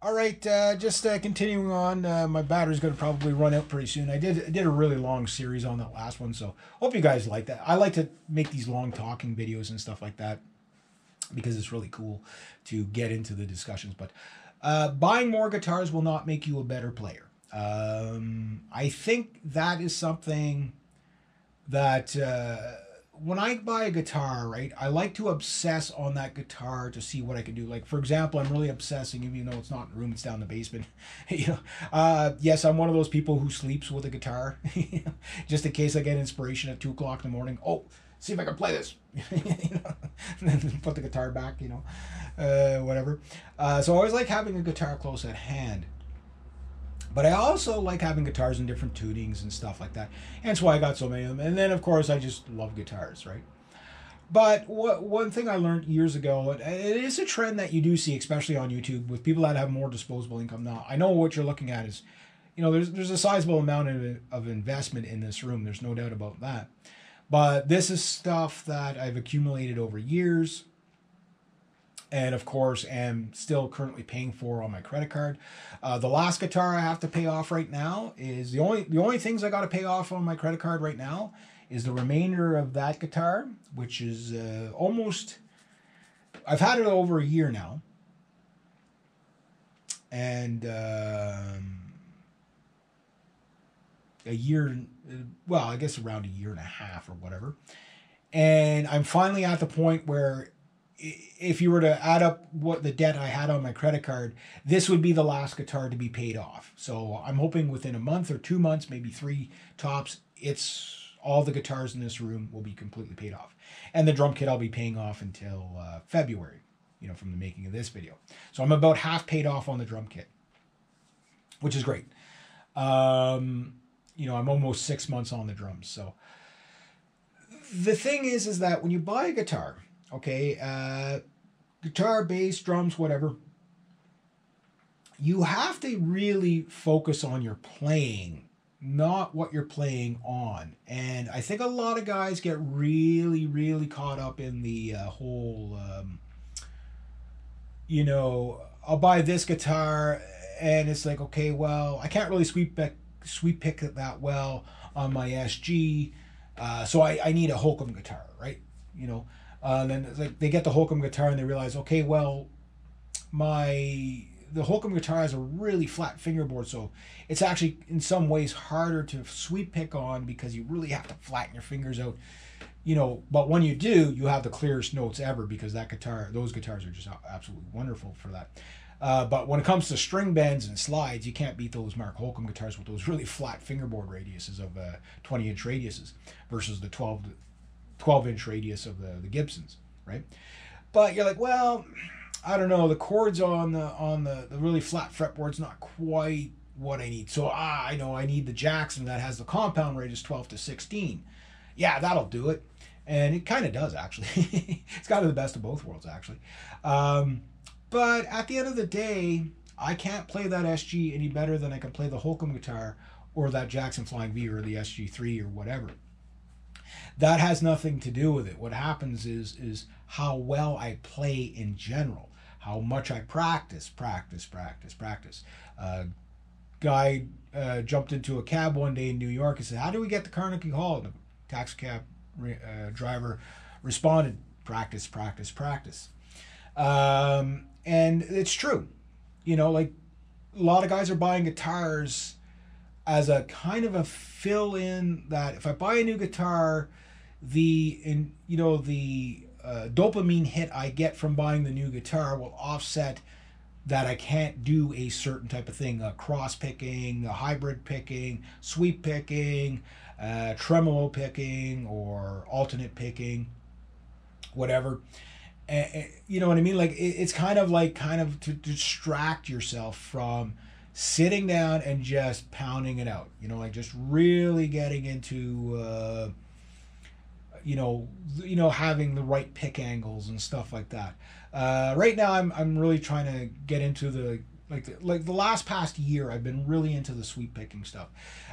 All right, just continuing on. My battery's going to probably run out pretty soon. I did a really long series on that last one, so hope you guys like that. I like to make these long talking videos and stuff like that because it's really cool to get into the discussions. But buying more guitars will not make you a better player. I think that is something that when I buy a guitar, right, I like to obsess on that guitar to see what I can do. Like, for example, I'm really obsessing, even though it's not in the room, it's down in the basement. Yes, I'm one of those people who sleeps with a guitar, just in case I get inspiration at 2 o'clock in the morning. Oh, see if I can play this, and then put the guitar back, whatever. So I always like having a guitar close at hand. But I also like having guitars in different tunings and stuff like that. Hence why I got so many of them. And then, of course, I just love guitars, right? But one thing I learned years ago, it is a trend that you do see, especially on YouTube, with people that have more disposable income. Now, I know what you're looking at is, there's a sizable amount of investment in this room. There's no doubt about that. But this is stuff that I've accumulated over years, and of course am still currently paying for on my credit card. The last guitar I have to pay off right now is the only things I got to pay off on my credit card right now is the remainder of that guitar, which is almost, I've had it over a year now, and a year, well, I guess around a year and a half or whatever, and I'm finally at the point where if you were to add up what the debt I had on my credit card, this would be the last guitar to be paid off. So I'm hoping within a month or 2 months, maybe three tops, it's all the guitars in this room will be completely paid off. And the drum kit I'll be paying off until February, from the making of this video. So I'm about half paid off on the drum kit, which is great. I'm almost 6 months on the drums. So the thing is that when you buy a guitar, okay, guitar, bass, drums, whatever, you have to really focus on your playing, not what you're playing on. And I think a lot of guys get really, really caught up in the whole, I'll buy this guitar, and it's like, okay, well, I can't really sweep pick it that well on my SG, so I need a Holcomb guitar, right? Then it's like they get the Holcomb guitar and they realize, okay, well, the Holcomb guitar has a really flat fingerboard, so it's actually in some ways harder to sweep pick on because you really have to flatten your fingers out, But when you do, you have the clearest notes ever because those guitars are just absolutely wonderful for that. But when it comes to string bends and slides, you can't beat those Mark Holcomb guitars with those really flat fingerboard radiuses of 20-inch radiuses versus the 12-inch radius of the Gibsons, right? But you're like, well, I don't know, the chords on the really flat fretboard's not quite what I need. So I know I need the Jackson that has the compound radius 12 to 16. Yeah, that'll do it. And it kind of does, actually. It's kind of the best of both worlds, actually. But at the end of the day, I can't play that SG any better than I can play the Holcomb guitar or that Jackson Flying V or the SG3 or whatever. That has nothing to do with it. What happens is how well I play in general, how much I practice. Guy jumped into a cab one day in New York and said, "How do we get to Carnegie Hall?" And the taxi cab driver responded, "Practice." And it's true. Like a lot of guys are buying guitars as a kind of a fill-in that if I buy a new guitar, the dopamine hit I get from buying the new guitar will offset that I can't do a certain type of thing, cross picking, hybrid picking, sweep picking, tremolo picking, or alternate picking, whatever. You know what I mean? Like it's kind of to distract yourself from sitting down and just pounding it out. Like just really getting into having the right pick angles and stuff like that. Right now I'm really trying to get into like the last past year, I've been really into the sweep picking stuff,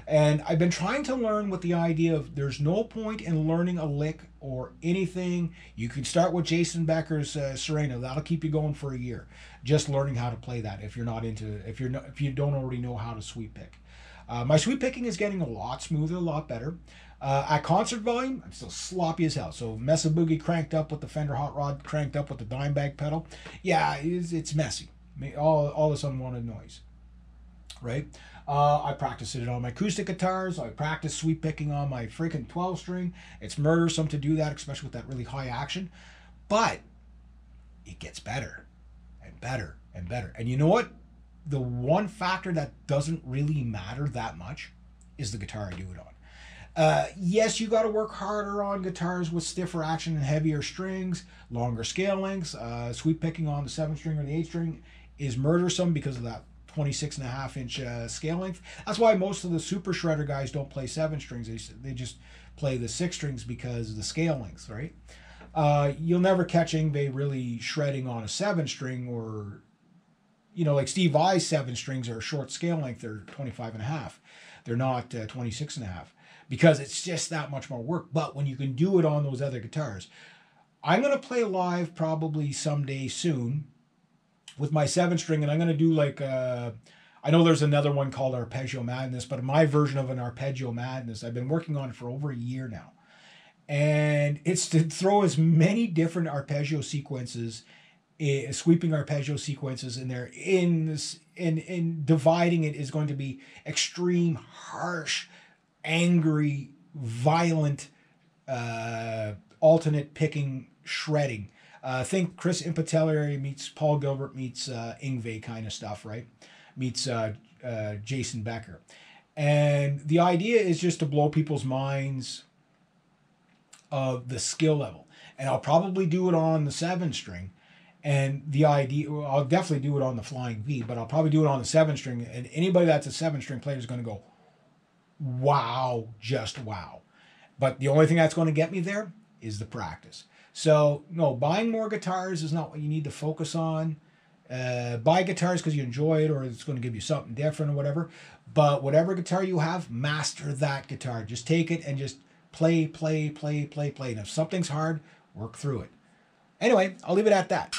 and I've been trying to learn with the idea of there's no point in learning a lick or anything. You can start with Jason Becker's Sereno. That'll keep you going for a year. Just learning how to play that if you're not into if you don't already know how to sweep pick. My sweep picking is getting a lot smoother, a lot better. At concert volume, I'm still sloppy as hell. So Mesa Boogie cranked up with the Fender Hot Rod, cranked up with the Dimebag pedal. Yeah, it's messy. All this unwanted noise, right? I practice it on my acoustic guitars. I practice sweep picking on my freaking 12 string. It's murdersome to do that, especially with that really high action. But it gets better and better and better. And you know what? The one factor that doesn't really matter that much is the guitar I do it on. Yes, you got to work harder on guitars with stiffer action and heavier strings, longer scale lengths. Sweep picking on the 7 string or the 8 string is murdersome because of that 26.5-inch scale length. That's why most of the super shredder guys don't play 7 strings. They just play the 6 strings because of the scale lengths, right? You'll never catch Yngwie really shredding on a 7 string, or, you know, like Steve Vai's 7 strings are a short scale length. They're 25.5. They're not 26.5, because it's just that much more work. But when you can do it on those other guitars, I'm going to play live probably someday soon with my 7 string, and I'm going to do like, I know there's another one called Arpeggio Madness, but my version of an Arpeggio Madness, I've been working on it for over a year now. And it's to throw as many different arpeggio sequences, sweeping arpeggio sequences in there. In dividing it is going to be extreme, harsh, angry, violent, alternate picking, shredding. Think Chris Impatelli meets Paul Gilbert meets Yngwie kind of stuff, right? Meets Jason Becker. And the idea is just to blow people's minds of the skill level. And I'll probably do it on the 7 string. And the idea, I'll definitely do it on the Flying V, but I'll probably do it on the 7 string. And anybody that's a 7 string player is going to go, wow, just wow. But the only thing that's going to get me there is the practice. So, no, buying more guitars is not what you need to focus on. Buy guitars because you enjoy it, or it's going to give you something different or whatever. But whatever guitar you have, master that guitar. Just take it and just play, play, play, play, play. And if something's hard, work through it. Anyway, I'll leave it at that.